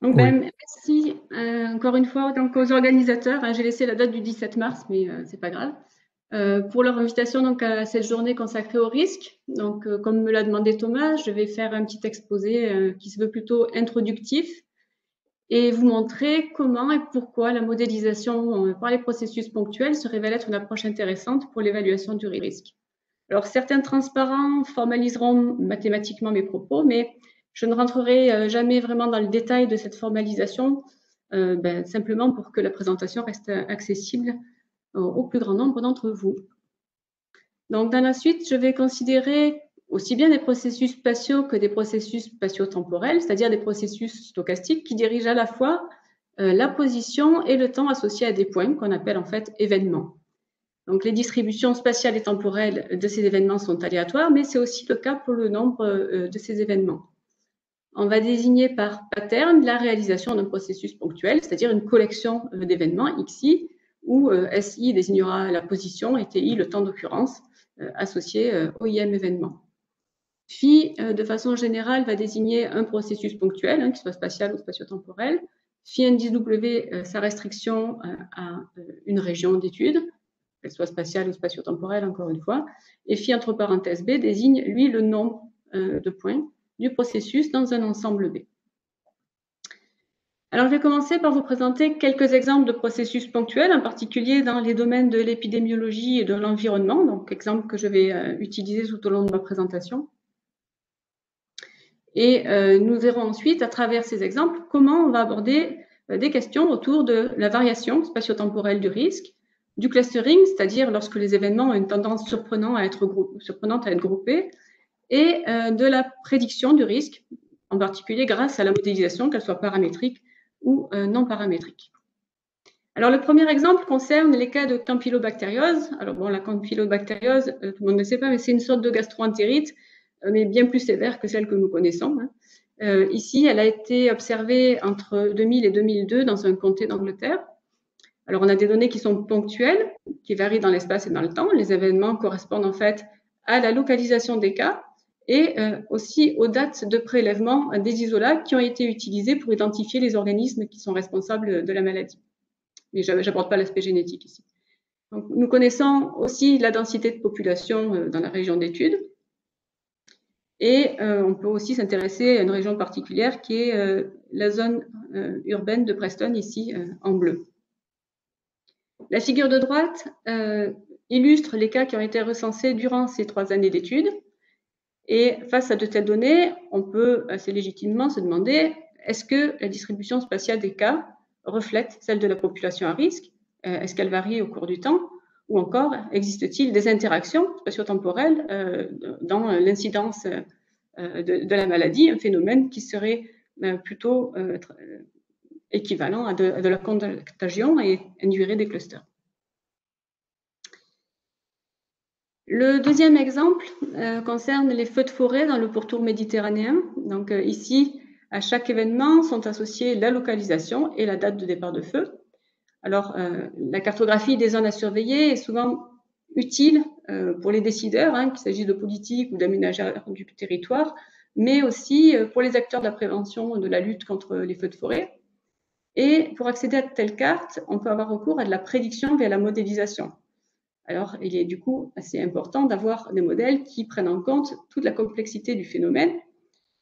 Donc, Oui, merci encore une fois donc, aux organisateurs. J'ai laissé la date du 17 mars, mais c'est pas grave. Pour leur invitation donc, à cette journée consacrée au risque. Donc, comme me l'a demandé Thomas, je vais faire un petit exposé qui se veut plutôt introductif et vous montrer comment et pourquoi la modélisation par les processus ponctuels se révèle être une approche intéressante pour l'évaluation du risque. Alors, certains transparents formaliseront mathématiquement mes propos, mais je ne rentrerai jamais vraiment dans le détail de cette formalisation, simplement pour que la présentation reste accessible au plus grand nombre d'entre vous. Donc, dans la suite, je vais considérer aussi bien des processus spatiaux que des processus spatio-temporels, c'est-à-dire des processus stochastiques qui dirigent à la fois la position et le temps associés à des points qu'on appelle en fait événements. Donc, les distributions spatiales et temporelles de ces événements sont aléatoires, mais c'est aussi le cas pour le nombre de ces événements. On va désigner par pattern la réalisation d'un processus ponctuel, c'est-à-dire une collection d'événements XI, où SI désignera la position et TI le temps d'occurrence associé au IM événement. Phi, de façon générale, va désigner un processus ponctuel, qu'il soit spatial ou spatio-temporel. Phi NDW, sa restriction à une région d'étude, qu'elle soit spatiale ou spatio-temporelle, encore une fois. Et phi entre parenthèses B désigne, lui, le nombre de points du processus dans un ensemble B. Alors, je vais commencer par vous présenter quelques exemples de processus ponctuels, en particulier dans les domaines de l'épidémiologie et de l'environnement, donc exemples que je vais utiliser tout au long de ma présentation. Et nous verrons ensuite, à travers ces exemples, comment on va aborder des questions autour de la variation spatio-temporelle du risque, du clustering, c'est-à-dire lorsque les événements ont une tendance surprenante à être groupés, et de la prédiction du risque, en particulier grâce à la modélisation, qu'elle soit paramétrique ou non paramétrique. Alors, le premier exemple concerne les cas de campylobactériose. Alors, bon, la campylobactériose, tout le monde ne sait pas, mais c'est une sorte de gastroentérite, mais bien plus sévère que celle que nous connaissons. Ici, elle a été observée entre 2000 et 2002 dans un comté d'Angleterre. Alors, on a des données qui sont ponctuelles, qui varient dans l'espace et dans le temps. Les événements correspondent en fait à la localisation des cas et aussi aux dates de prélèvement des isolats qui ont été utilisés pour identifier les organismes qui sont responsables de la maladie. Mais je n'aborde pas l'aspect génétique ici. Donc, nous connaissons aussi la densité de population dans la région d'étude. Et on peut aussi s'intéresser à une région particulière qui est la zone urbaine de Preston, ici en bleu. La figure de droite illustre les cas qui ont été recensés durant ces 3 années d'études. Et face à de telles données, on peut assez légitimement se demander est-ce que la distribution spatiale des cas reflète celle de la population à risque? Est-ce qu'elle varie au cours du temps? Ou encore, existe-t-il des interactions spatio-temporelles dans l'incidence de la maladie, un phénomène qui serait plutôt équivalent à de la contagion et induirait des clusters? Le deuxième exemple concerne les feux de forêt dans le pourtour méditerranéen. Donc ici, à chaque événement sont associés la localisation et la date de départ de feu. Alors, la cartographie des zones à surveiller est souvent utile pour les décideurs, qu'il s'agisse de politique ou d'aménageurs du territoire, mais aussi pour les acteurs de la prévention de la lutte contre les feux de forêt. Et pour accéder à de telles cartes, on peut avoir recours à de la prédiction via la modélisation. Alors, il est du coup assez important d'avoir des modèles qui prennent en compte toute la complexité du phénomène,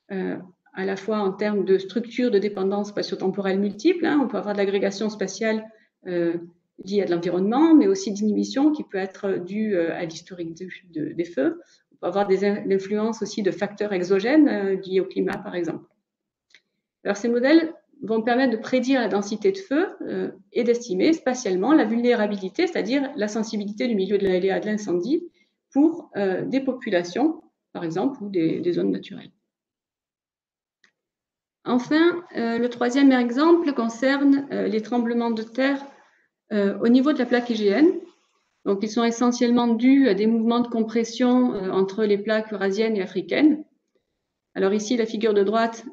à la fois en termes de structure de dépendance spatio-temporelle multiple. On peut avoir de l'agrégation spatiale liée à de l'environnement, mais aussi d'inhibition qui peut être due à l'historique des feux. On peut avoir des influences aussi de facteurs exogènes liés au climat, par exemple. Alors, ces modèles vont permettre de prédire la densité de feu et d'estimer spatialement la vulnérabilité, c'est-à-dire la sensibilité du milieu de l'aléa de l'incendie pour des populations, par exemple, ou des zones naturelles. Enfin, le troisième exemple concerne les tremblements de terre au niveau de la plaque IGN. Donc, ils sont essentiellement dus à des mouvements de compression entre les plaques eurasiennes et africaines. Alors ici, la figure de droite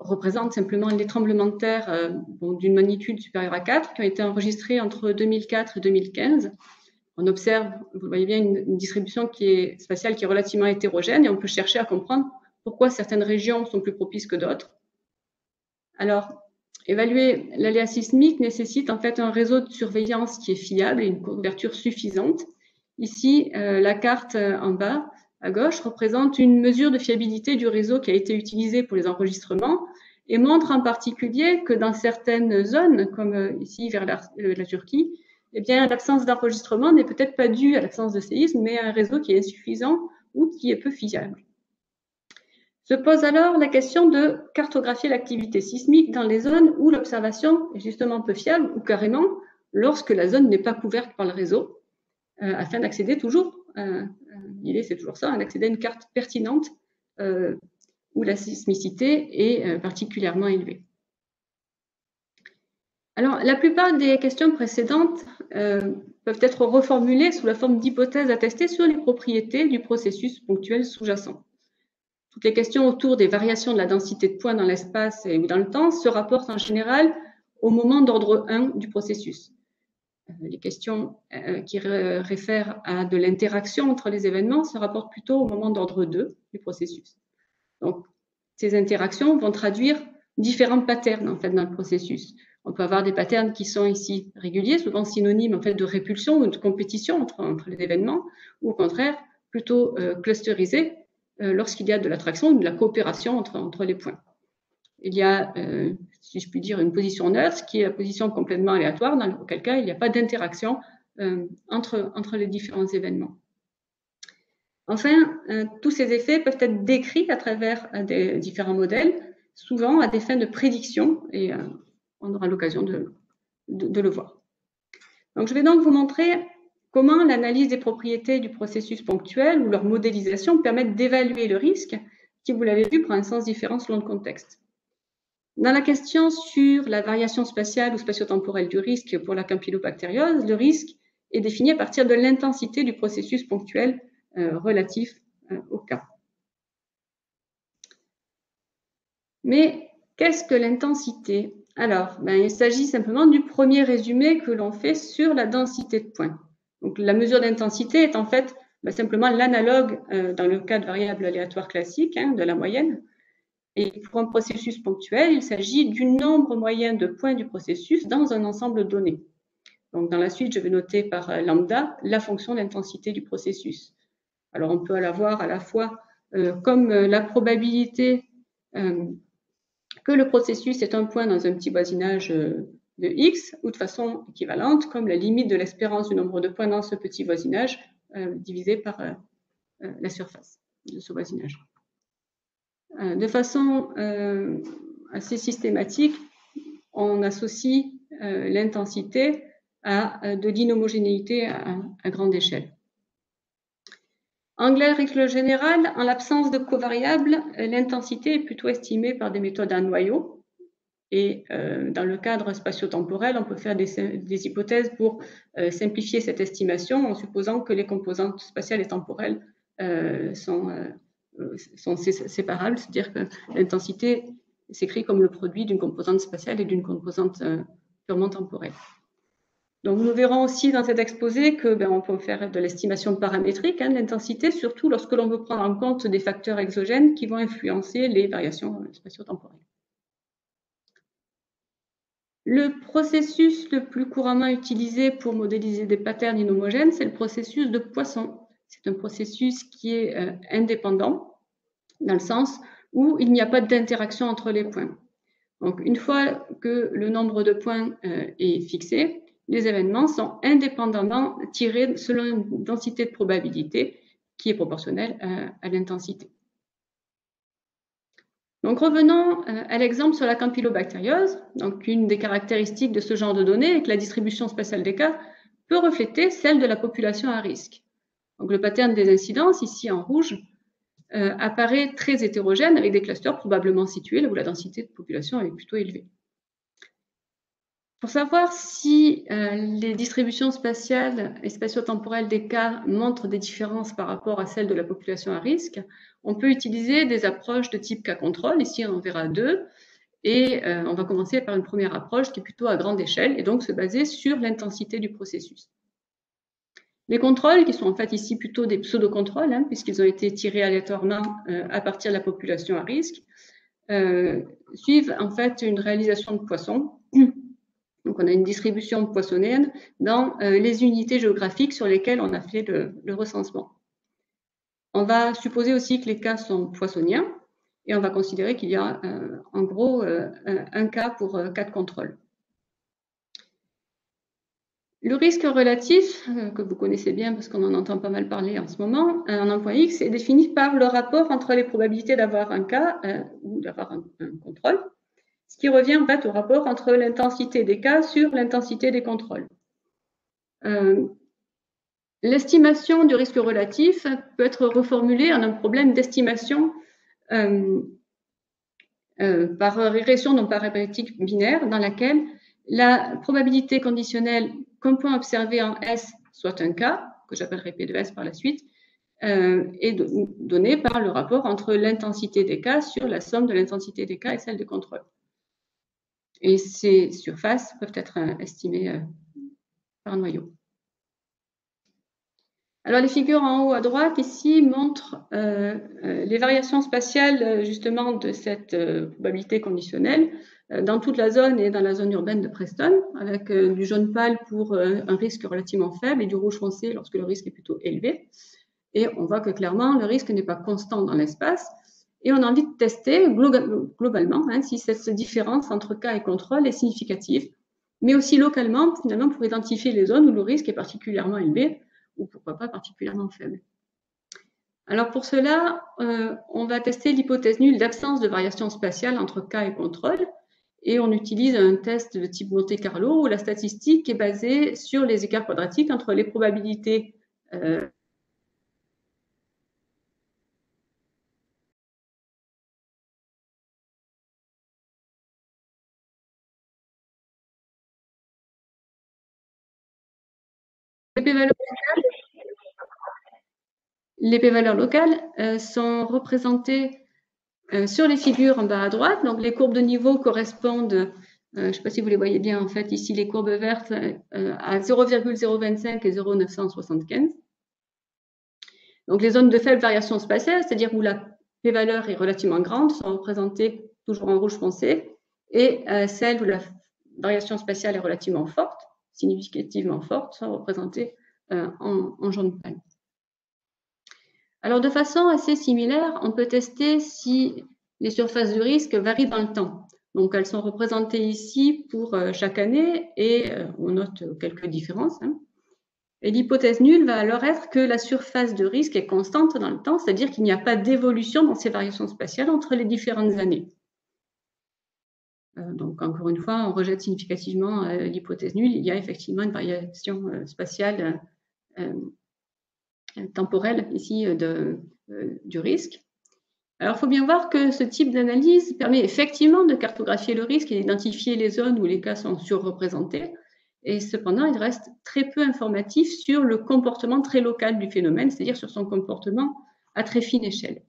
représente simplement les tremblements de terre d'une magnitude supérieure à 4 qui ont été enregistrés entre 2004 et 2015. On observe, vous voyez bien, une distribution spatiale qui est relativement hétérogène et on peut chercher à comprendre pourquoi certaines régions sont plus propices que d'autres. Alors, évaluer l'aléa sismique nécessite en fait un réseau de surveillance qui est fiable et une couverture suffisante. Ici, la carte en bas à gauche représente une mesure de fiabilité du réseau qui a été utilisé pour les enregistrements et montre en particulier que dans certaines zones, comme ici vers la Turquie, eh bien, l'absence d'enregistrement n'est peut-être pas due à l'absence de séisme, mais à un réseau qui est insuffisant ou qui est peu fiable. Se pose alors la question de cartographier l'activité sismique dans les zones où l'observation est justement peu fiable ou carrément lorsque la zone n'est pas couverte par le réseau, afin d'accéder toujours, l'idée c'est toujours ça, d'accéder à une carte pertinente où la sismicité est particulièrement élevée. Alors, la plupart des questions précédentes peuvent être reformulées sous la forme d'hypothèses à tester sur les propriétés du processus ponctuel sous-jacent. Toutes les questions autour des variations de la densité de points dans l'espace ou dans le temps se rapportent en général au moment d'ordre 1 du processus. Les questions qui réfèrent à de l'interaction entre les événements se rapportent plutôt au moment d'ordre 2 du processus. Donc, ces interactions vont traduire différents patterns en fait, dans le processus. On peut avoir des patterns qui sont ici réguliers, souvent synonymes en fait, de répulsion ou de compétition entre les événements, ou au contraire, plutôt clusterisés lorsqu'il y a de l'attraction ou de la coopération entre les points. Il y a, si je puis dire, une position neutre qui est la position complètement aléatoire, dans auquel cas il n'y a pas d'interaction entre les différents événements. Enfin, tous ces effets peuvent être décrits à travers des différents modèles, souvent à des fins de prédiction, et on aura l'occasion de le voir. Donc, je vais donc vous montrer comment l'analyse des propriétés du processus ponctuel ou leur modélisation permettent d'évaluer le risque, qui, vous l'avez vu, prend un sens différent selon le contexte. Dans la question sur la variation spatiale ou spatio-temporelle du risque pour la campylobactériose, le risque est défini à partir de l'intensité du processus ponctuel relatif au cas. Mais qu'est-ce que l'intensité? Alors, il s'agit simplement du premier résumé que l'on fait sur la densité de points. Donc, la mesure d'intensité est en fait simplement l'analogue dans le cas de variable aléatoire classique, de la moyenne. Et pour un processus ponctuel, il s'agit du nombre moyen de points du processus dans un ensemble donné. Donc, dans la suite, je vais noter par lambda la fonction d'intensité du processus. Alors, on peut la voir à la fois comme la probabilité que le processus est un point dans un petit voisinage de x, ou de façon équivalente, comme la limite de l'espérance du nombre de points dans ce petit voisinage divisé par la surface de ce voisinage. De façon assez systématique, on associe l'intensité à de l'inhomogénéité à grande échelle. En règle générale, en l'absence de covariables, l'intensité est plutôt estimée par des méthodes à noyau. Et dans le cadre spatio-temporel, on peut faire des hypothèses pour simplifier cette estimation en supposant que les composantes spatiales et temporelles sont séparables, c'est-à-dire que l'intensité s'écrit comme le produit d'une composante spatiale et d'une composante purement temporelle. Donc, nous verrons aussi dans cet exposé que on peut faire de l'estimation paramétrique de l'intensité, surtout lorsque l'on veut prendre en compte des facteurs exogènes qui vont influencer les variations spatio-temporelles. Le processus le plus couramment utilisé pour modéliser des patterns inhomogènes, c'est le processus de Poisson. C'est un processus qui est indépendant, dans le sens où il n'y a pas d'interaction entre les points. Donc, une fois que le nombre de points est fixé, les événements sont indépendamment tirés selon une densité de probabilité qui est proportionnelle à l'intensité. Donc, revenons à l'exemple sur la campylobactériose. Donc, une des caractéristiques de ce genre de données est que la distribution spatiale des cas peut refléter celle de la population à risque. Donc, le pattern des incidences, ici en rouge, apparaît très hétérogène avec des clusters probablement situés là où la densité de population est plutôt élevée. Pour savoir si les distributions spatiales et spatio-temporelles des cas montrent des différences par rapport à celles de la population à risque, on peut utiliser des approches de type cas contrôle. Ici, on en verra deux. Et on va commencer par une première approche qui est plutôt à grande échelle et donc se baser sur l'intensité du processus. Les contrôles, qui sont en fait ici plutôt des pseudo-contrôles, puisqu'ils ont été tirés aléatoirement à partir de la population à risque, suivent en fait une réalisation de poissons. Donc, on a une distribution poissonienne dans les unités géographiques sur lesquelles on a fait le recensement. On va supposer aussi que les cas sont poissoniens et on va considérer qu'il y a en gros un cas pour cas de contrôle. Le risque relatif, que vous connaissez bien parce qu'on en entend pas mal parler en ce moment, en emploi X, est défini par le rapport entre les probabilités d'avoir un cas ou d'avoir un contrôle, ce qui revient en fait au rapport entre l'intensité des cas sur l'intensité des contrôles. L'estimation du risque relatif peut être reformulée en un problème d'estimation par régression non paramétrique binaire dans laquelle la probabilité conditionnelle qu'un point observé en S soit un cas, que j'appellerai P de S par la suite, est donnée par le rapport entre l'intensité des cas sur la somme de l'intensité des cas et celle des contrôles. Et ces surfaces peuvent être estimées par noyau. Alors, les figures en haut à droite, ici, montrent les variations spatiales, justement, de cette probabilité conditionnelle dans toute la zone et dans la zone urbaine de Preston, avec du jaune pâle pour un risque relativement faible et du rouge foncé lorsque le risque est plutôt élevé. Et on voit que, clairement, le risque n'est pas constant dans l'espace. Et on a envie de tester, globalement, si cette différence entre cas et contrôle est significative, mais aussi localement, finalement, pour identifier les zones où le risque est particulièrement élevé, ou pourquoi pas particulièrement faible. Alors pour cela, on va tester l'hypothèse nulle d'absence de variation spatiale entre cas et contrôle, et on utilise un test de type Monte Carlo où la statistique est basée sur les écarts quadratiques entre les probabilités les p-valeurs locales sont représentées sur les figures en bas à droite. Donc, les courbes de niveau correspondent, je ne sais pas si vous les voyez bien, en fait, ici, les courbes vertes à 0,025 et 0,975. Donc, les zones de faible variation spatiale, c'est-à-dire où la p-valeur est relativement grande, sont représentées toujours en rouge foncé, et celles où la variation spatiale est relativement forte, significativement forte, sont représentées en jaune pâle. Alors, de façon assez similaire, on peut tester si les surfaces de risque varient dans le temps. Donc, elles sont représentées ici pour chaque année et on note quelques différences. Et l'hypothèse nulle va alors être que la surface de risque est constante dans le temps, c'est-à-dire qu'il n'y a pas d'évolution dans ces variations spatiales entre les différentes années. Donc, encore une fois, on rejette significativement l'hypothèse nulle. Il y a effectivement une variation spatiale temporelle ici du risque. Alors, il faut bien voir que ce type d'analyse permet effectivement de cartographier le risque et d'identifier les zones où les cas sont surreprésentés. Et cependant, il reste très peu informatif sur le comportement très local du phénomène, c'est-à-dire sur son comportement à très fine échelle.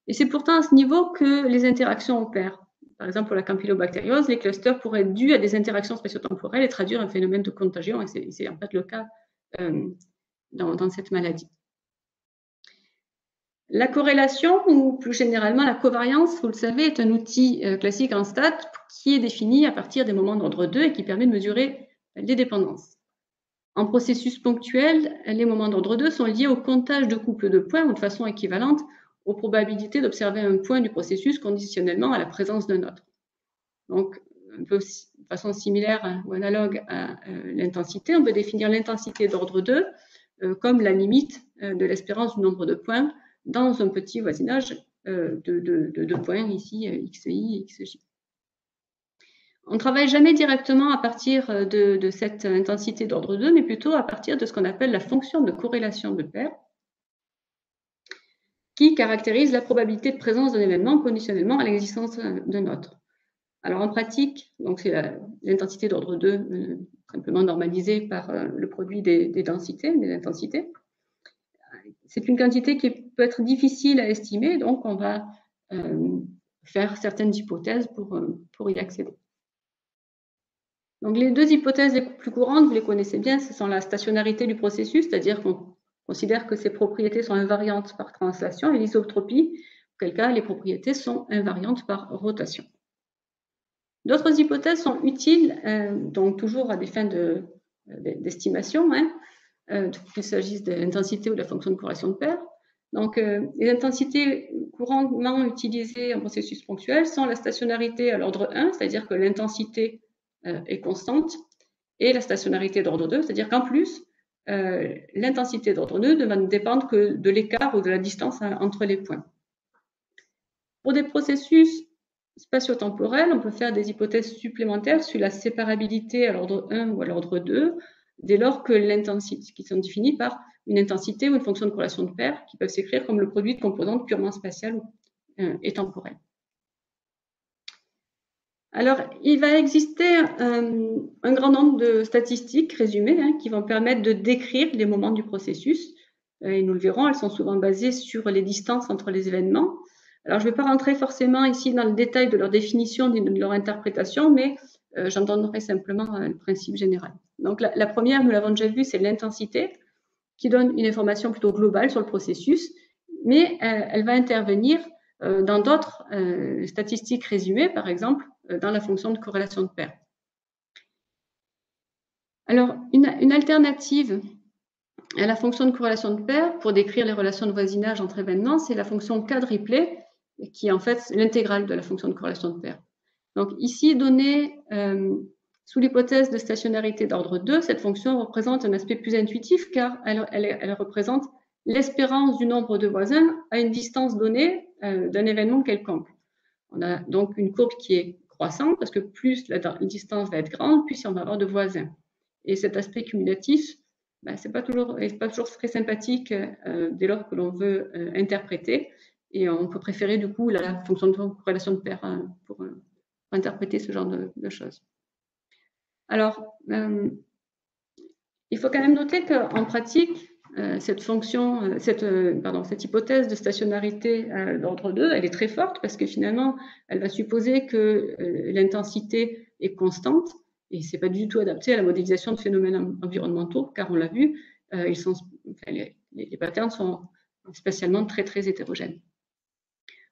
Et c'est pourtant à ce niveau que les interactions opèrent. Par exemple, pour la campylobactériose, les clusters pourraient être dus à des interactions spatio-temporelles et traduire un phénomène de contagion, et c'est en fait le cas dans cette maladie. La corrélation, ou plus généralement la covariance, vous le savez, est un outil classique en stats qui est défini à partir des moments d'ordre 2 et qui permet de mesurer les dépendances. En processus ponctuel, les moments d'ordre 2 sont liés au comptage de couples de points ou de façon équivalente aux probabilités d'observer un point du processus conditionnellement à la présence d'un autre. Donc, un peu de façon similaire ou analogue à l'intensité, on peut définir l'intensité d'ordre 2 comme la limite de l'espérance du nombre de points dans un petit voisinage de points, ici, XI et XJ. On ne travaille jamais directement à partir de cette intensité d'ordre 2, mais plutôt à partir de ce qu'on appelle la fonction de corrélation de paire, qui caractérise la probabilité de présence d'un événement conditionnellement à l'existence d'un autre. Alors en pratique, donc c'est l'intensité d'ordre 2 simplement normalisée par le produit des densités, des intensités. C'est une quantité qui peut être difficile à estimer, donc on va faire certaines hypothèses pour y accéder. Donc les deux hypothèses les plus courantes, vous les connaissez bien, ce sont la stationnarité du processus, c'est-à-dire qu'on considère que ses propriétés sont invariantes par translation, et l'isotropie, auquel cas les propriétés sont invariantes par rotation. D'autres hypothèses sont utiles, donc toujours à des fins d'estimation, qu'il s'agisse de l'intensité ou de la fonction de corrélation de paire. Donc, les intensités couramment utilisées en processus ponctuel sont la stationnarité à l'ordre 1, c'est-à-dire que l'intensité est constante, et la stationnarité d'ordre 2, c'est-à-dire qu'en plus, l'intensité d'ordre 2 ne va dépendre que de l'écart ou de la distance entre les points. Pour des processus spatio-temporels, on peut faire des hypothèses supplémentaires sur la séparabilité à l'ordre 1 ou à l'ordre 2, dès lors que l'intensité, qui sont définies par une intensité ou une fonction de corrélation de paire, qui peuvent s'écrire comme le produit de composantes purement spatiales et temporelles. Alors, il va exister un grand nombre de statistiques résumées qui vont permettre de décrire les moments du processus. Et nous le verrons, elles sont souvent basées sur les distances entre les événements. Alors, je ne vais pas rentrer forcément ici dans le détail de leur définition, de leur interprétation, mais j'en donnerai simplement le principe général. Donc, la première, nous l'avons déjà vu, c'est l'intensité, qui donne une information plutôt globale sur le processus, mais elle va intervenir dans d'autres statistiques résumées, par exemple, dans la fonction de corrélation de paire. Alors, une alternative à la fonction de corrélation de paire pour décrire les relations de voisinage entre événements, c'est la fonction K-Ripley, qui est en fait l'intégrale de la fonction de corrélation de paire. Donc, ici, donnée sous l'hypothèse de stationnarité d'ordre 2, cette fonction représente un aspect plus intuitif car elle représente l'espérance du nombre de voisins à une distance donnée d'un événement quelconque. On a donc une courbe qui est croissante parce que plus la distance va être grande, plus on va avoir de voisins. Et cet aspect cumulatif, c'est pas toujours très sympathique dès lors que l'on veut interpréter. Et on peut préférer du coup la fonction de corrélation de paire pour interpréter ce genre de choses. Alors, il faut quand même noter qu'en pratique, cette hypothèse de stationnarité d'ordre 2, elle est très forte parce que finalement, elle va supposer que l'intensité est constante et c'est pas du tout adapté à la modélisation de phénomènes environnementaux, car on l'a vu, les patterns sont spatialement très, très hétérogènes.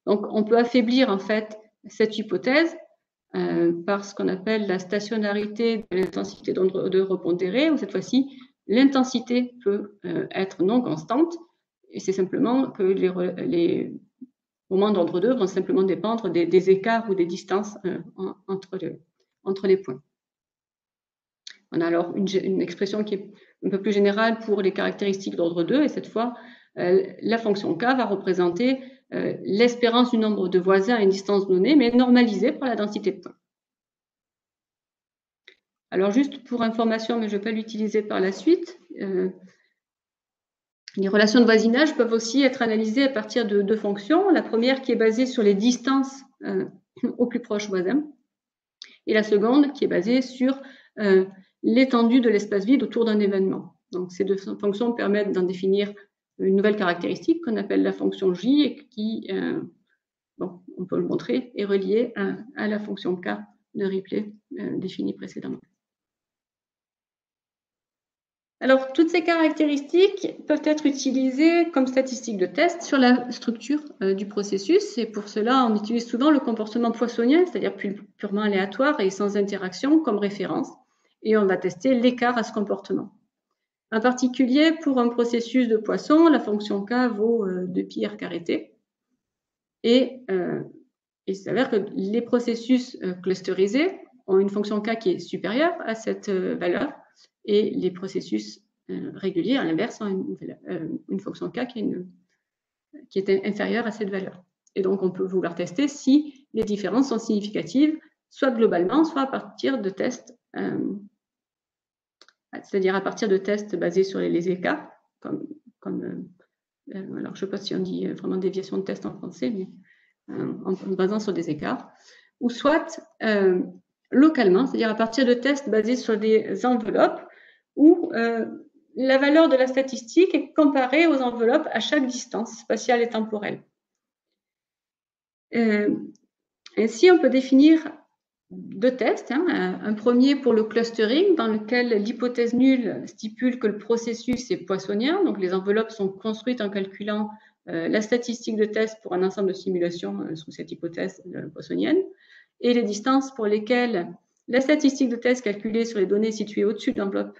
Donc, on peut affaiblir en fait cette hypothèse par ce qu'on appelle la stationnarité de l'intensité d'ordre 2 repondérée, où cette fois-ci, l'intensité peut être non constante, et c'est simplement que les moments d'ordre 2 vont simplement dépendre des écarts ou des distances entre les points. On a alors une expression qui est un peu plus générale pour les caractéristiques d'ordre 2, et cette fois, la fonction K va représenter l'espérance du nombre de voisins à une distance donnée, mais normalisée par la densité de points. Alors, juste pour information, mais je ne vais pas l'utiliser par la suite, les relations de voisinage peuvent aussi être analysées à partir de deux fonctions. La première qui est basée sur les distances aux plus proches voisins, et la seconde qui est basée sur l'étendue de l'espace vide autour d'un événement. Donc, ces deux fonctions permettent d'en définir une nouvelle caractéristique qu'on appelle la fonction J et qui, on peut le montrer, est reliée à la fonction K de Ripley définie précédemment. Alors, toutes ces caractéristiques peuvent être utilisées comme statistiques de test sur la structure du processus. Et pour cela, on utilise souvent le comportement poissonien, c'est-à-dire purement aléatoire et sans interaction, comme référence. Et on va tester l'écart à ce comportement. En particulier, pour un processus de Poisson, la fonction K vaut 2πr carré t. Et il s'avère que les processus clusterisés ont une fonction K qui est supérieure à cette valeur, et les processus réguliers, à l'inverse, ont une fonction K qui est inférieure à cette valeur. Et donc, on peut vouloir tester si les différences sont significatives, soit globalement, soit à partir de tests, c'est-à-dire à partir de tests basés sur les écarts, alors je ne sais pas si on dit vraiment déviation de test en français, mais en basant sur des écarts, ou soit localement, c'est-à-dire à partir de tests basés sur des enveloppes où la valeur de la statistique est comparée aux enveloppes à chaque distance spatiale et temporelle. Ainsi, on peut définir deux tests. Un premier pour le clustering, dans lequel l'hypothèse nulle stipule que le processus est poissonien, donc les enveloppes sont construites en calculant la statistique de test pour un ensemble de simulations sous cette hypothèse poissonienne, et les distances pour lesquelles la statistique de test calculée sur les données situées au-dessus de l'enveloppe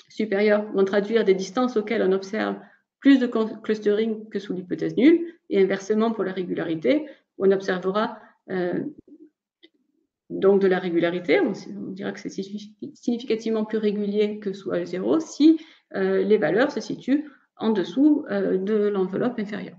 supérieure vont traduire des distances auxquelles on observe plus de clustering que sous l'hypothèse nulle, et inversement pour la régularité, on observera donc de la régularité, on dira que c'est significativement plus régulier que sous H0 si les valeurs se situent en dessous de l'enveloppe inférieure.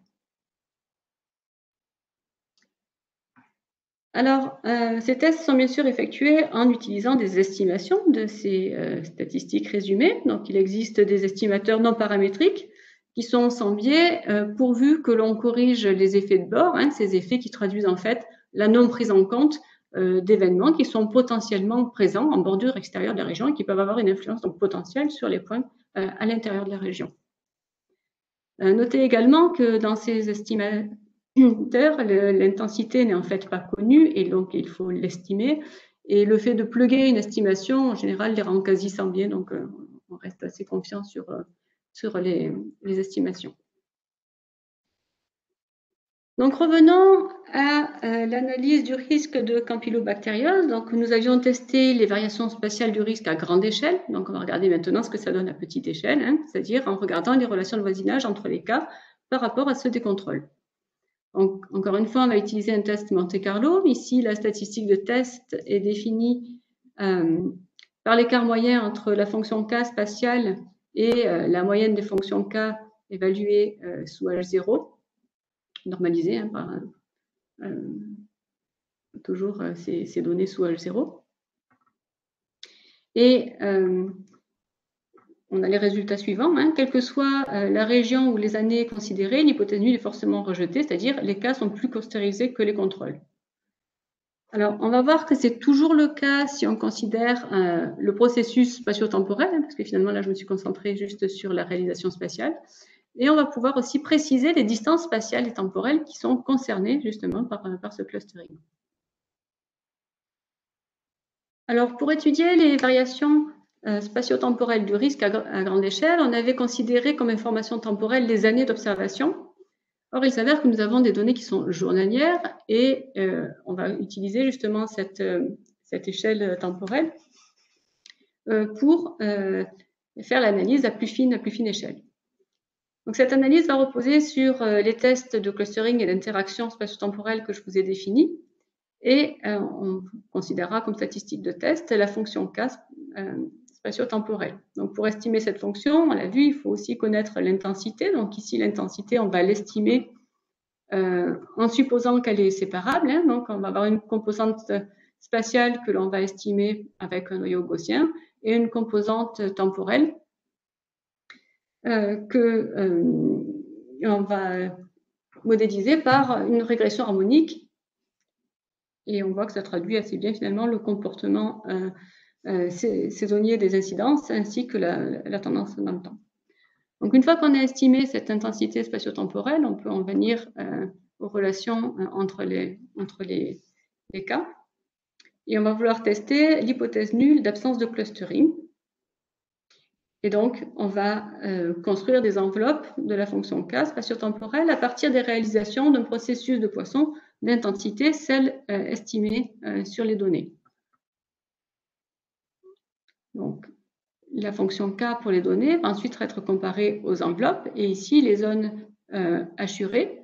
Alors, ces tests sont bien sûr effectués en utilisant des estimations de ces statistiques résumées. Donc, il existe des estimateurs non paramétriques qui sont sans biais pourvu que l'on corrige les effets de bord, ces effets qui traduisent en fait la non prise en compte d'événements qui sont potentiellement présents en bordure extérieure de la région et qui peuvent avoir une influence donc potentielle sur les points à l'intérieur de la région. Notez également que dans ces estimateurs, l'intensité n'est en fait pas connue et donc il faut l'estimer. Et le fait de plugger une estimation, en général, les rend quasi sans biais, donc on reste assez confiant sur les estimations. Donc revenons à l'analyse du risque de campylobactériose. Donc nous avions testé les variations spatiales du risque à grande échelle. Donc on va regarder maintenant ce que ça donne à petite échelle, c'est-à-dire en regardant les relations de voisinage entre les cas par rapport à ceux des contrôles. Donc, encore une fois, on va utiliser un test Monte Carlo. Ici, la statistique de test est définie par l'écart moyen entre la fonction K spatiale et la moyenne des fonctions K évaluées sous H0, normalisées par toujours ces données sous H0. Et on a les résultats suivants. Quelle que soit la région ou les années considérées, l'hypothèse nulle est forcément rejetée, c'est-à-dire les cas sont plus clusterisés que les contrôles. Alors, on va voir que c'est toujours le cas si on considère le processus spatio-temporel, parce que finalement, là, je me suis concentrée juste sur la réalisation spatiale. Et on va pouvoir aussi préciser les distances spatiales et temporelles qui sont concernées justement par ce clustering. Alors, pour étudier les variations spatio-temporelles du risque à grande échelle, on avait considéré comme information temporelle les années d'observation. Or, il s'avère que nous avons des données qui sont journalières et on va utiliser justement cette échelle temporelle pour faire l'analyse à plus fine échelle. Donc, cette analyse va reposer sur les tests de clustering et d'interaction spatio-temporelle que je vous ai définis. Et on considérera comme statistique de test la fonction K spatio-temporelle. Donc, pour estimer cette fonction, on l'a vu, il faut aussi connaître l'intensité. Donc, ici, l'intensité, on va l'estimer en supposant qu'elle est séparable. Donc, on va avoir une composante spatiale que l'on va estimer avec un noyau gaussien et une composante temporelle que on va modéliser par une régression harmonique. Et on voit que ça traduit assez bien finalement le comportement saisonnier des incidences ainsi que la tendance dans le temps. Donc, une fois qu'on a estimé cette intensité spatio-temporelle, on peut en venir aux relations entre les cas. Et on va vouloir tester l'hypothèse nulle d'absence de clustering. Et donc, on va construire des enveloppes de la fonction K spatio-temporelle à partir des réalisations d'un processus de Poisson d'intensité, celle estimée sur les données. Donc, la fonction K pour les données va ensuite être comparée aux enveloppes. Et ici, les zones hachurées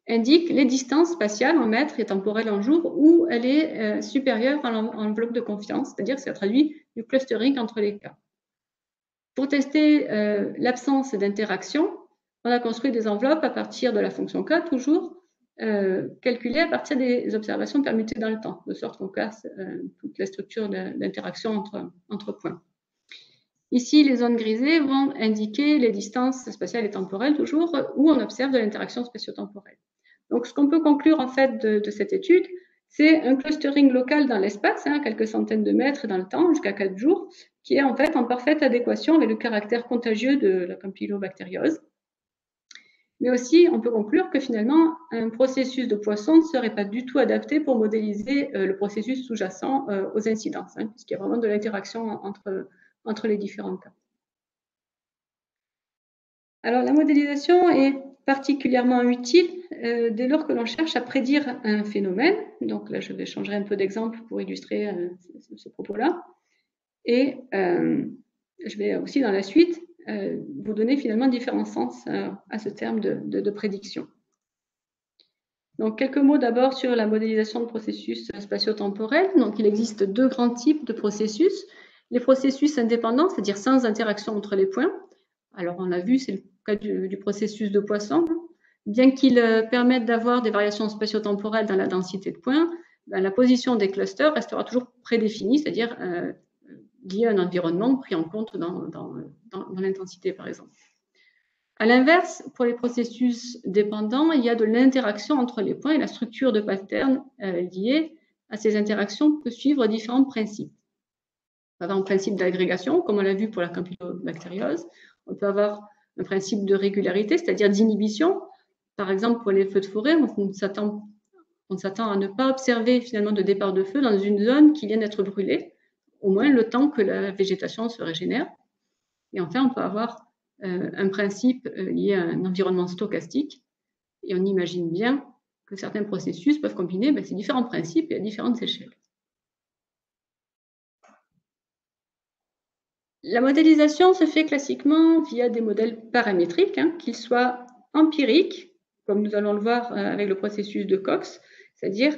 indiquent les distances spatiales en mètres et temporelles en jours où elle est supérieure à l'enveloppe de confiance, c'est-à-dire que ça traduit du clustering entre les cas. Pour tester l'absence d'interaction, on a construit des enveloppes à partir de la fonction K, toujours calculées à partir des observations permutées dans le temps, de sorte qu'on casse toute la structure d'interaction entre points. Ici, les zones grisées vont indiquer les distances spatiales et temporelles, toujours, où on observe de l'interaction spatio-temporelle. Donc, ce qu'on peut conclure en fait de cette étude, c'est un clustering local dans l'espace, quelques centaines de mètres dans le temps, jusqu'à 4 jours, qui est en fait en parfaite adéquation avec le caractère contagieux de la campylobactériose. Mais aussi, on peut conclure que finalement, un processus de Poisson ne serait pas du tout adapté pour modéliser le processus sous-jacent aux incidences, puisqu'il y a vraiment de l'interaction entre les différents cas. Alors, la modélisation est particulièrement utile dès lors que l'on cherche à prédire un phénomène. Donc là, je vais changer un peu d'exemple pour illustrer ce propos-là. Et je vais aussi, dans la suite, vous donner finalement différents sens à ce terme de prédiction. Donc, quelques mots d'abord sur la modélisation de processus spatio-temporels. Donc, il existe deux grands types de processus. Les processus indépendants, c'est-à-dire sans interaction entre les points. Alors, on a vu, c'est le cas du processus de Poisson. Bien qu'il permette d'avoir des variations spatio-temporelles dans la densité de points, ben, la position des clusters restera toujours prédéfinie, c'est-à-dire liée à un environnement pris en compte dans l'intensité, par exemple. À l'inverse, pour les processus dépendants, il y a de l'interaction entre les points et la structure de pattern liée à ces interactions peut suivre différents principes. On peut avoir un principe d'agrégation, comme on l'a vu pour la campylobactériose. On peut avoir un principe de régularité, c'est-à-dire d'inhibition. Par exemple, pour les feux de forêt, on s'attend à ne pas observer finalement de départ de feu dans une zone qui vient d'être brûlée, au moins le temps que la végétation se régénère. Et enfin, on peut avoir un principe lié à un environnement stochastique. Et on imagine bien que certains processus peuvent combiner ces différents principes et à différentes échelles. La modélisation se fait classiquement via des modèles paramétriques, qu'ils soient empiriques, comme nous allons le voir avec le processus de Cox, c'est-à-dire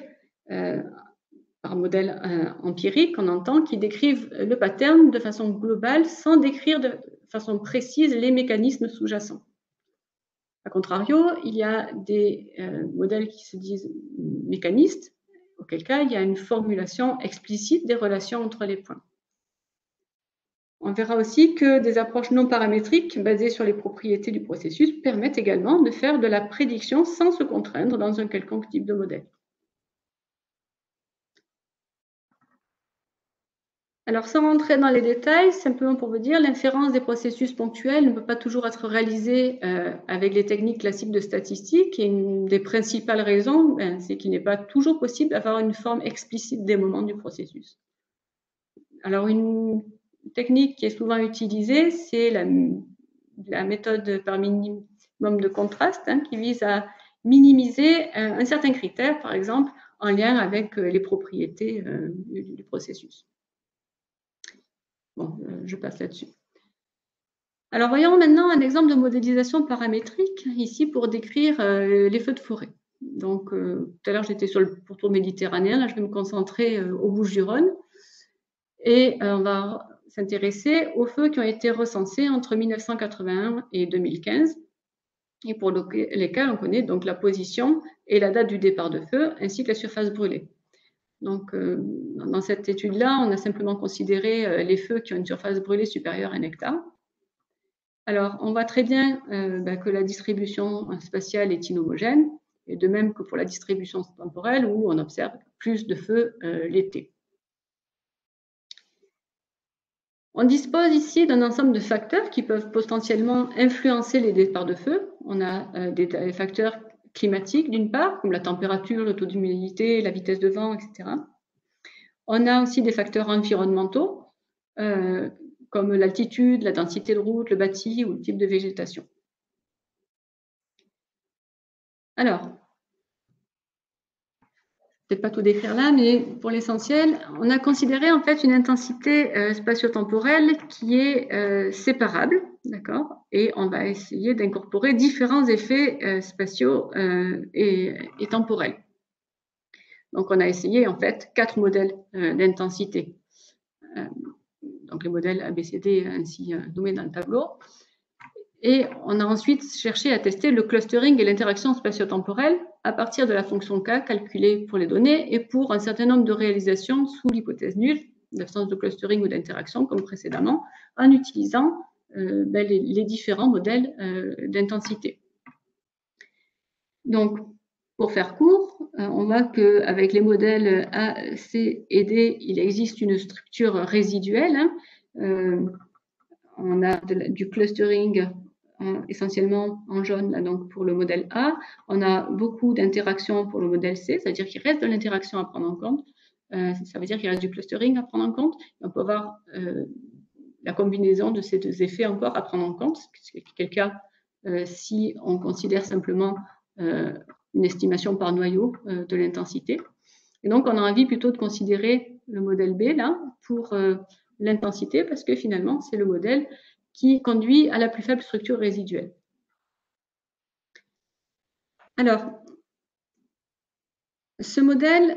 par modèle empirique, on entend qu'ils décrivent le pattern de façon globale sans décrire de façon précise les mécanismes sous-jacents. A contrario, il y a des modèles qui se disent mécanistes, auquel cas il y a une formulation explicite des relations entre les points. On verra aussi que des approches non paramétriques basées sur les propriétés du processus permettent également de faire de la prédiction sans se contraindre dans un quelconque type de modèle. Alors, sans rentrer dans les détails, simplement pour vous dire, l'inférence des processus ponctuels ne peut pas toujours être réalisée avec les techniques classiques de statistique. Et une des principales raisons, c'est qu'il n'est pas toujours possible d'avoir une forme explicite des moments du processus. Alors, une technique qui est souvent utilisée, c'est la méthode par minimum de contraste, qui vise à minimiser un certain critère, par exemple, en lien avec les propriétés du processus. Bon, je passe là-dessus. Alors, voyons maintenant un exemple de modélisation paramétrique, ici pour décrire les feux de forêt. Donc, tout à l'heure, j'étais sur le pourtour méditerranéen, là, je vais me concentrer aux Bouches-du-Rhône. Et on va s'intéresser aux feux qui ont été recensés entre 1981 et 2015, et pour lesquels on connaît donc la position et la date du départ de feu, ainsi que la surface brûlée. Donc, dans cette étude-là, on a simplement considéré les feux qui ont une surface brûlée supérieure à 1 hectare. Alors, on voit très bien que la distribution spatiale est inhomogène, et de même que pour la distribution temporelle, où on observe plus de feux l'été. On dispose ici d'un ensemble de facteurs qui peuvent potentiellement influencer les départs de feu. On a des facteurs climatiques, d'une part, comme la température, le taux d'humidité, la vitesse de vent, etc. On a aussi des facteurs environnementaux, comme l'altitude, la densité de route, le bâti ou le type de végétation. Alors, peut-être pas tout décrire là, mais pour l'essentiel, on a considéré en fait une intensité spatio-temporelle qui est séparable, d'accord, et on va essayer d'incorporer différents effets spatiaux et temporels. Donc, on a essayé en fait 4 modèles d'intensité. Donc, les modèles ABCD ainsi nommés dans le tableau. Et on a ensuite cherché à tester le clustering et l'interaction spatio-temporelle à partir de la fonction K calculée pour les données et pour un certain nombre de réalisations sous l'hypothèse nulle, l'absence de clustering ou d'interaction comme précédemment, en utilisant les différents modèles d'intensité. Donc, pour faire court, on voit qu'avec les modèles A, C et D, il existe une structure résiduelle. On a du clustering essentiellement en jaune là, donc pour le modèle A. On a beaucoup d'interactions pour le modèle C, c'est-à-dire qu'il reste de l'interaction à prendre en compte. Ça veut dire qu'il reste du clustering à prendre en compte. On peut avoir la combinaison de ces deux effets encore à prendre en compte, ce qui est le cas si on considère simplement une estimation par noyau de l'intensité. Et donc, on a envie plutôt de considérer le modèle B, là, pour l'intensité, parce que finalement, c'est le modèle qui conduit à la plus faible structure résiduelle. Alors, ce modèle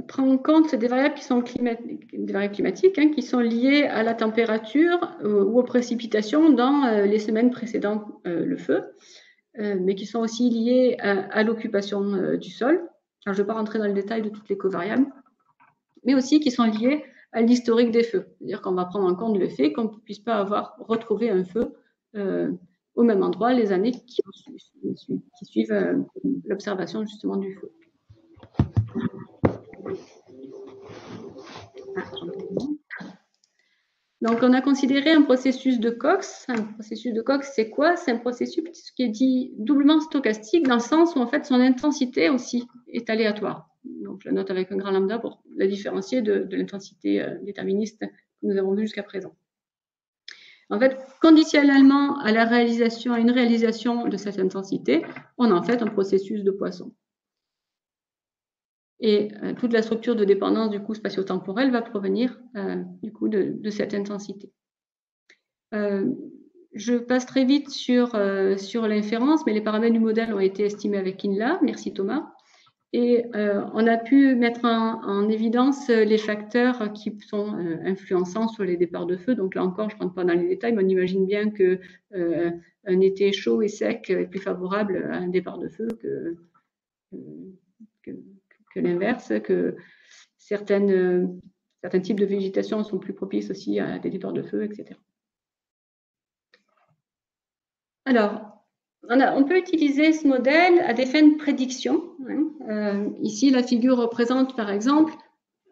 prend en compte des variables qui sont des variables climatiques, qui sont liées à la température ou aux précipitations dans les semaines précédant le feu, mais qui sont aussi liées à l'occupation du sol. Alors, je ne vais pas rentrer dans le détail de toutes les covariables, mais aussi qui sont liées à l'historique des feux. C'est-à-dire qu'on va prendre en compte le fait qu'on ne puisse pas avoir retrouvé un feu au même endroit les années qui suivent l'observation justement du feu. Donc, on a considéré un processus de Cox. Un processus de Cox, c'est quoi? C'est un processus qui est dit doublement stochastique dans le sens où, en fait, son intensité aussi est aléatoire. Donc, je la note avec un grand lambda pour la différencier de l'intensité déterministe que nous avons vue jusqu'à présent. En fait, conditionnellement à une réalisation de cette intensité, on a en fait un processus de Poisson. Et toute la structure de dépendance du coup spatio-temporel va provenir du coup de cette intensité. Je passe très vite sur l'inférence, mais les paramètres du modèle ont été estimés avec INLA. Merci Thomas. Et on a pu mettre en évidence les facteurs qui sont influençants sur les départs de feu. Donc là encore, je ne rentre pas dans les détails, mais on imagine bien qu'un été chaud et sec est plus favorable à un départ de feu que l'inverse, que certains types de végétation sont plus propices aussi à des départs de feu, etc. Alors, on peut utiliser ce modèle à des fins de prédiction. Ici, la figure représente, par exemple,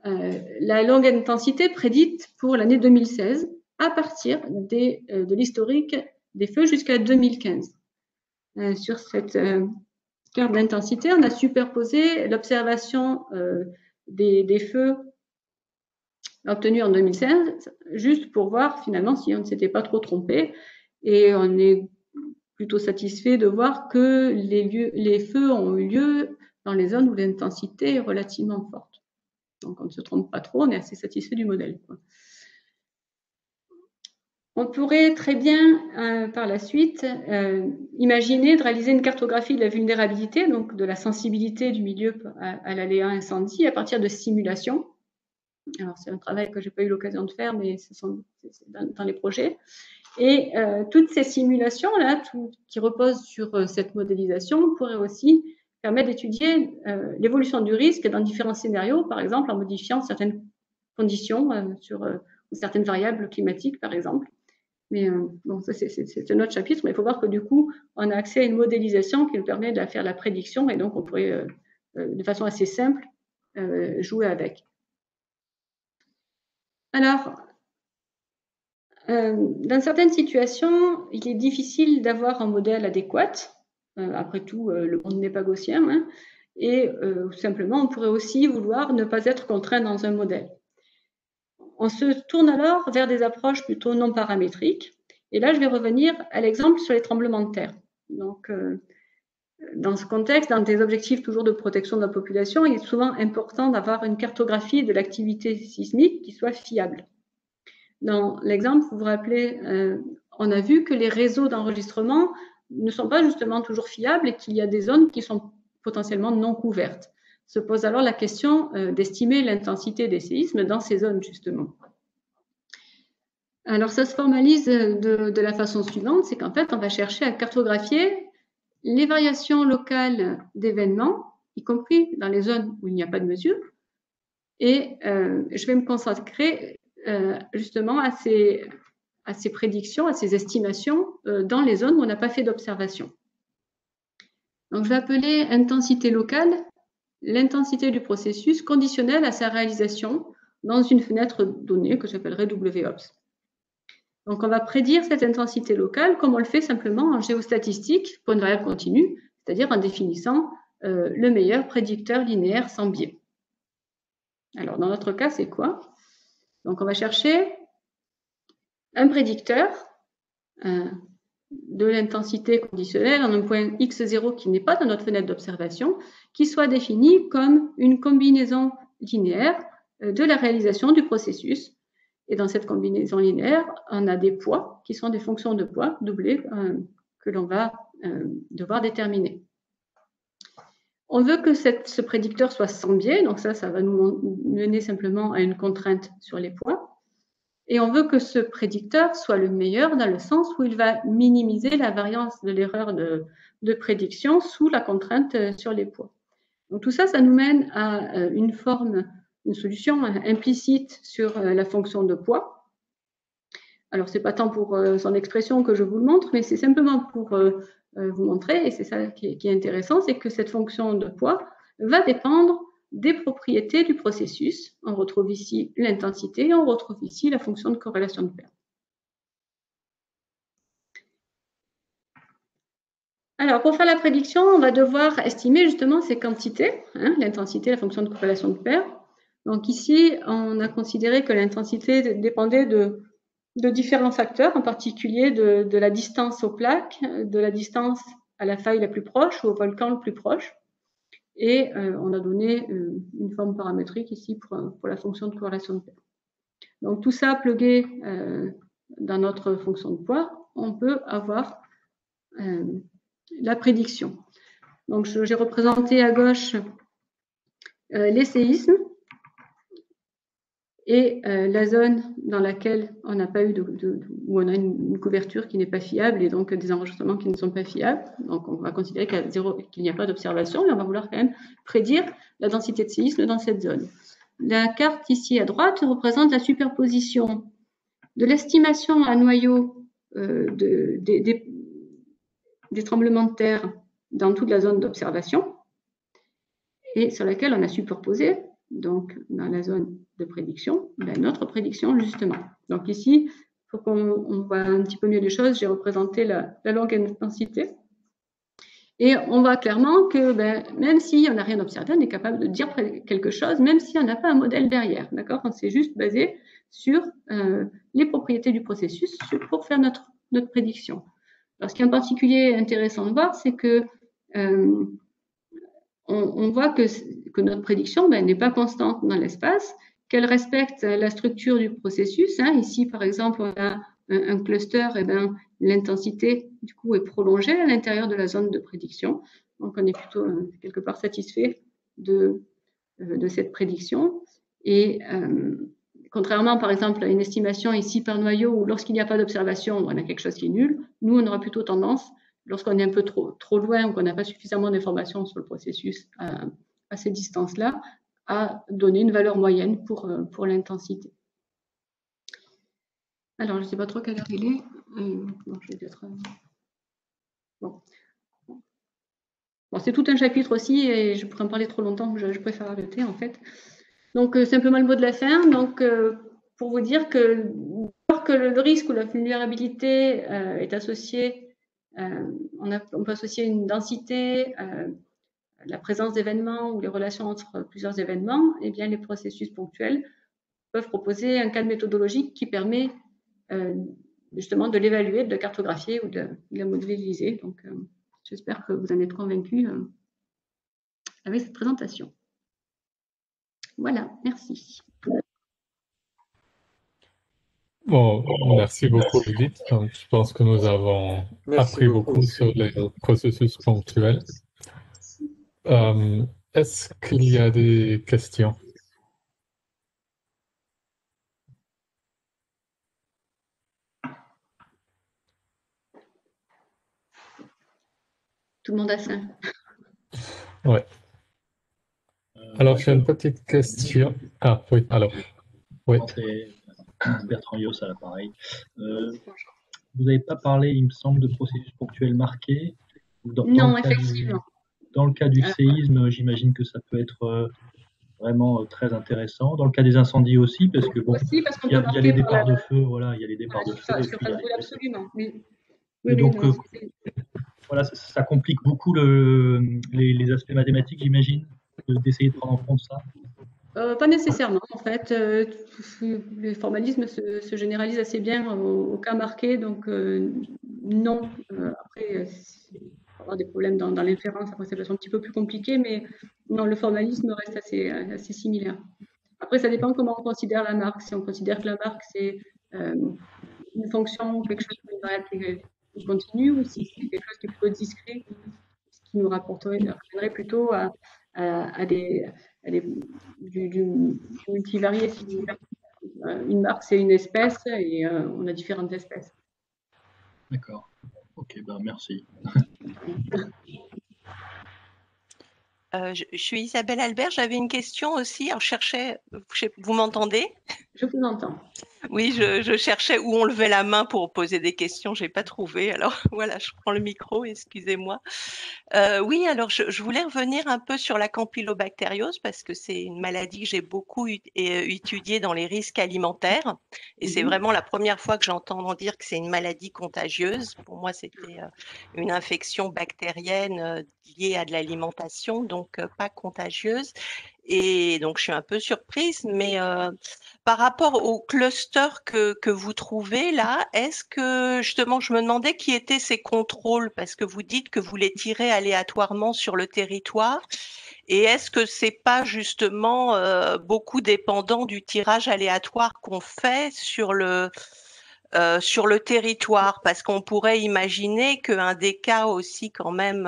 la longue intensité prédite pour l'année 2016 à partir de l'historique des feux jusqu'à 2015. Sur cette carte d'intensité, on a superposé l'observation des feux obtenus en 2016, juste pour voir finalement si on ne s'était pas trop trompé. Et on est plutôt satisfait de voir que les feux ont eu lieu dans les zones où l'intensité est relativement forte. Donc on ne se trompe pas trop, on est assez satisfait du modèle, quoi. On pourrait très bien, par la suite, imaginer de réaliser une cartographie de la vulnérabilité, donc de la sensibilité du milieu à l'aléa incendie à partir de simulations. Alors, c'est un travail que je n'ai pas eu l'occasion de faire, mais c'est dans les projets. Et toutes ces simulations-là, qui reposent sur cette modélisation, pourraient aussi permettre d'étudier l'évolution du risque dans différents scénarios, par exemple en modifiant certaines conditions ou certaines variables climatiques, par exemple. Mais bon, ça, c'est un autre chapitre, mais il faut voir que du coup, on a accès à une modélisation qui nous permet de faire la prédiction, et donc on pourrait, de façon assez simple, jouer avec. Alors, dans certaines situations, il est difficile d'avoir un modèle adéquat. Après tout, le monde n'est pas gaussien, et simplement, on pourrait aussi vouloir ne pas être contraint dans un modèle. On se tourne alors vers des approches plutôt non paramétriques. Et là, je vais revenir à l'exemple sur les tremblements de terre. Donc, dans ce contexte, dans des objectifs toujours de protection de la population, il est souvent important d'avoir une cartographie de l'activité sismique qui soit fiable. Dans l'exemple, vous vous rappelez, on a vu que les réseaux d'enregistrement ne sont pas justement toujours fiables et qu'il y a des zones qui sont potentiellement non couvertes. Se pose alors la question d'estimer l'intensité des séismes dans ces zones, justement. Alors, ça se formalise de la façon suivante, c'est qu'en fait, on va chercher à cartographier les variations locales d'événements, y compris dans les zones où il n'y a pas de mesure, et je vais me consacrer justement à ces prédictions, à ces estimations dans les zones où on n'a pas fait d'observation. Donc, je vais appeler intensité locale l'intensité du processus conditionnelle à sa réalisation dans une fenêtre donnée que j'appellerai WOPS. Donc, on va prédire cette intensité locale comme on le fait simplement en géostatistique pour une variable continue, c'est-à-dire en définissant le meilleur prédicteur linéaire sans biais. Alors, dans notre cas, c'est quoi? Donc, on va chercher un prédicteur de l'intensité conditionnelle en un point x0 qui n'est pas dans notre fenêtre d'observation, qui soit défini comme une combinaison linéaire de la réalisation du processus. Et dans cette combinaison linéaire, on a des poids qui sont des fonctions de poids doublées que l'on va devoir déterminer. On veut que ce prédicteur soit sans biais, donc ça va nous mener simplement à une contrainte sur les poids. Et on veut que ce prédicteur soit le meilleur dans le sens où il va minimiser la variance de l'erreur de prédiction sous la contrainte sur les poids. Donc tout ça, ça nous mène à une solution implicite sur la fonction de poids. Alors, ce n'est pas tant pour son expression que je vous le montre, mais c'est simplement pour vous montrer, et c'est ça qui est intéressant, c'est que cette fonction de poids va dépendre des propriétés du processus. On retrouve ici l'intensité, on retrouve ici la fonction de corrélation de paire. Alors, pour faire la prédiction, on va devoir estimer justement ces quantités, l'intensité, la fonction de corrélation de paire. Donc ici, on a considéré que l'intensité dépendait de différents facteurs, en particulier de la distance aux plaques, de la distance à la faille la plus proche ou au volcan le plus proche. Et on a donné une forme paramétrique ici pour la fonction de corrélation de paire. Donc tout ça plugué dans notre fonction de poids, on peut avoir la prédiction. Donc j'ai représenté à gauche les séismes et la zone dans laquelle on n'a pas eu où on a une couverture qui n'est pas fiable et donc des enregistrements qui ne sont pas fiables. Donc on va considérer qu'il n'y a pas d'observation, mais on va vouloir quand même prédire la densité de séisme dans cette zone. La carte ici à droite représente la superposition de l'estimation à noyau des tremblements de terre dans toute la zone d'observation et sur laquelle on a superposé, donc dans la zone de prédiction, notre prédiction justement. Donc ici, pour qu'on voit un petit peu mieux les choses, j'ai représenté la longue intensité. Et on voit clairement que même si on n'a rien observé, on est capable de dire quelque chose, même si on n'a pas un modèle derrière. D'accord ? On s'est juste basé sur les propriétés du processus pour faire notre prédiction. Alors, ce qui est en particulier intéressant de voir, c'est que on voit que notre prédiction n'est pas constante dans l'espace, qu'elle respecte la structure du processus. Ici, par exemple, on a un cluster, et l'intensité, du coup, est prolongée à l'intérieur de la zone de prédiction. Donc, on est plutôt quelque part satisfait de cette prédiction. Et contrairement, par exemple, à une estimation ici par noyau, où lorsqu'il n'y a pas d'observation, on a quelque chose qui est nul, nous, on aura plutôt tendance, lorsqu'on est un peu trop loin ou qu'on n'a pas suffisamment d'informations sur le processus à ces distances-là, à donner une valeur moyenne pour l'intensité. Alors, je ne sais pas trop quelle heure il est. Bon, je vais peut-être... Bon, c'est tout un chapitre aussi et je pourrais en parler trop longtemps, je préfère arrêter en fait. Donc, simplement le mot de la fin. Donc, pour vous dire que lorsque le risque ou la vulnérabilité est associé, on peut associer une densité, la présence d'événements ou les relations entre plusieurs événements, eh bien, les processus ponctuels peuvent proposer un cadre méthodologique qui permet justement de l'évaluer, de le cartographier ou de le modéliser. Donc, j'espère que vous en êtes convaincus avec cette présentation. Voilà, merci. Bon, merci beaucoup, Edith. Donc, je pense que nous avons appris beaucoup sur les processus ponctuels. Est-ce qu'il y a des questions? Tout le monde a faim. Oui. Alors, j'ai une petite question. Ah, oui, alors. Oui. C'est Bertrand Yos à l'appareil. Vous n'avez pas parlé, il me semble, de processus ponctuels marqués. Non, effectivement. Dans le cas du séisme, j'imagine que ça peut être vraiment très intéressant. Dans le cas des incendies aussi, parce que bon, il y a les départs de feu, voilà, il y a les départs de feu. Absolument. Oui. Et donc, voilà, ça complique beaucoup les aspects mathématiques, j'imagine, d'essayer de prendre en compte ça. Pas nécessairement, en fait. Le formalisme se généralise assez bien au cas marqué, donc non. Après, il peut y avoir des problèmes dans l'inférence, après ça peut être un petit peu plus compliqué, mais non, le formalisme reste assez similaire. Après, ça dépend comment on considère la marque. Si on considère que la marque, c'est une fonction, quelque chose qui va être continu, ou si c'est quelque chose qui est plutôt discret, ce qui nous ramènerait plutôt à du multivarié. Une marque, c'est une espèce et on a différentes espèces. D'accord. Ok, ben merci. Je suis Isabelle Albert, j'avais une question aussi. Alors, vous m'entendez? Je vous entends. Oui, je cherchais où on levait la main pour poser des questions, j'ai pas trouvé. Alors voilà, je prends le micro, excusez-moi. Oui, alors je voulais revenir un peu sur la campylobactériose parce que c'est une maladie que j'ai beaucoup étudiée dans les risques alimentaires et c'est vraiment la première fois que j'entends dire que c'est une maladie contagieuse. Pour moi, c'était une infection bactérienne liée à de l'alimentation, donc pas contagieuse. Et donc, je suis un peu surprise, mais par rapport au cluster que vous trouvez là, est-ce que justement, je me demandais qui étaient ces contrôles, parce que vous dites que vous les tirez aléatoirement sur le territoire, et est-ce que c'est pas justement beaucoup dépendant du tirage aléatoire qu'on fait sur le territoire, parce qu'on pourrait imaginer qu'un des cas aussi quand même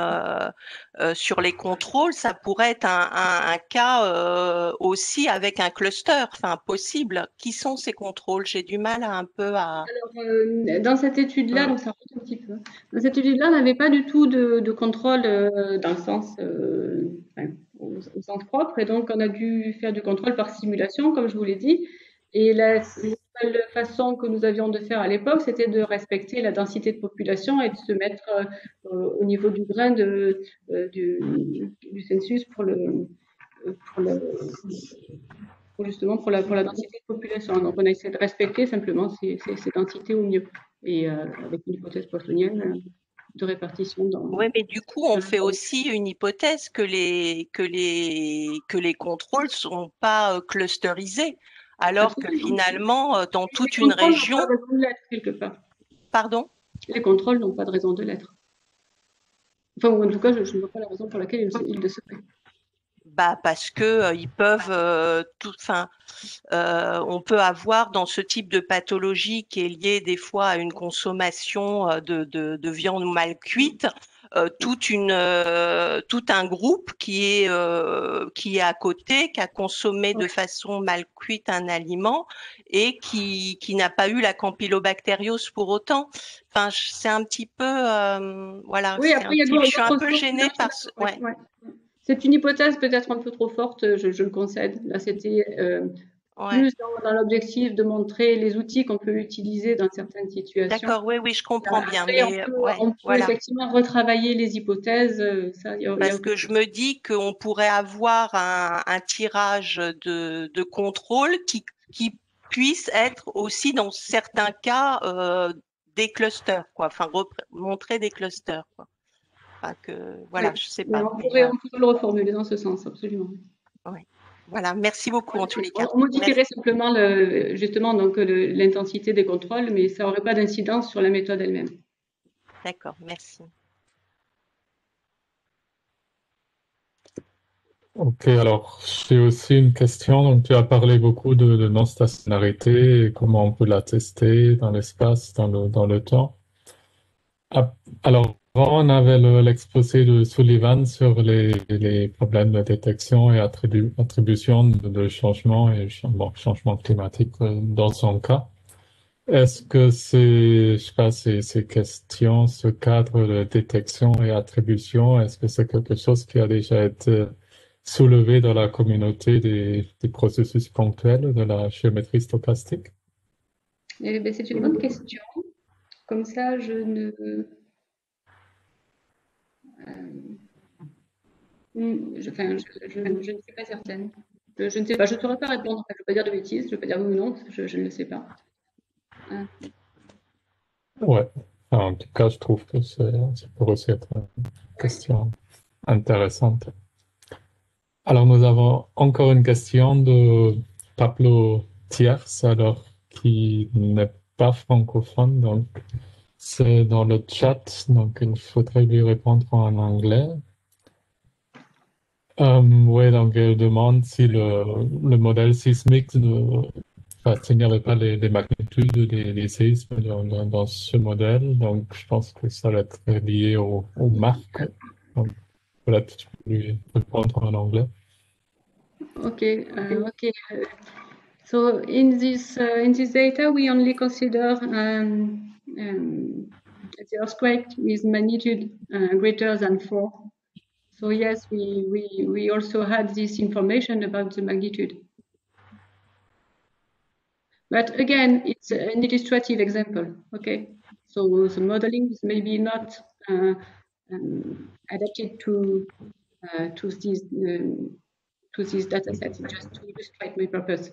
sur les contrôles, ça pourrait être un cas aussi avec un cluster, enfin possible. Qui sont ces contrôles? J'ai du mal un peu à... Alors, dans cette étude-là, donc ça remonte un petit peu. Dans cette étude-là, on n'avait pas du tout de contrôle dans le sens, au sens propre, et donc on a dû faire du contrôle par simulation, comme je vous l'ai dit. Et la seule façon que nous avions de faire à l'époque, c'était de respecter la densité de population et de se mettre au niveau du grain du census pour justement pour la densité de population. Donc on a essayé de respecter simplement ces densités au mieux. Et avec une hypothèse poissonienne de répartition dans... Oui, mais du coup, on fait aussi une hypothèse que les contrôles ne sont pas clusterisés, alors que finalement, dans toute une région... Les contrôles n'ont pas de raison de l'être, quelque part. Pardon? Les contrôles n'ont pas de raison de l'être. Enfin, en tout cas, je ne vois pas la raison pour laquelle ils le seraient. Bah parce que ils peuvent on peut avoir dans ce type de pathologie qui est liée des fois à une consommation de viande mal cuite, tout un groupe qui est à côté, qui a consommé de façon mal cuite un aliment et qui n'a pas eu la campylobactériose pour autant. Enfin, c'est un petit peu voilà. Oui, après, je suis un peu gênée par ce. Ouais. Ouais. C'est une hypothèse peut-être un peu trop forte, je le concède. Là, c'était plus dans l'objectif de montrer les outils qu'on peut utiliser dans certaines situations. D'accord, oui, je comprends bien. Mais on peut effectivement retravailler les hypothèses. Parce que je me dis qu'on pourrait avoir un tirage de contrôle qui puisse être aussi dans certains cas des clusters, quoi. Enfin, montrer des clusters, quoi. Enfin, voilà, je sais pas. On pourrait le reformuler dans ce sens, absolument. Oui. Voilà, merci beaucoup en tous les cas. On modifierait simplement justement donc l'intensité des contrôles, mais ça n'aurait pas d'incidence sur la méthode elle-même. D'accord, merci. Ok, alors j'ai aussi une question. Donc, tu as parlé beaucoup de non-stationnarité et comment on peut la tester dans l'espace, dans le temps. Alors, on avait l'exposé de Sullivan sur les problèmes de détection et attribution de changement et changement climatique dans son cas. Est-ce que je sais pas, ces questions, ce cadre de détection et attribution, est-ce que c'est quelque chose qui a déjà été soulevé dans la communauté des processus ponctuels de la géométrie stochastique? C'est une bonne question. Comme ça, je ne suis pas certaine. Je ne sais pas, je ne saurais pas répondre. Je ne peux pas dire de bêtises, je ne peux pas dire oui ou non, je ne le sais pas. Ouais, en tout cas, je trouve que ça peut aussi être une question intéressante. Alors, nous avons encore une question de Pablo Thiers, alors qui n'est pas francophone, donc C'est dans le chat, donc il faudrait lui répondre en anglais. Oui, donc elle demande si le modèle sismique, enfin, s'il n'y avait pas les magnitudes des séismes dans ce modèle, donc je pense que ça va être lié aux marques. Donc voilà, tu peux lui répondre en anglais. Okay. So in this data, we only consider the earthquake with magnitude greater than 4. So yes, we also had this information about the magnitude. But again, it's an illustrative example, okay? So the modeling is maybe not adapted to these data sets, just to illustrate my purpose.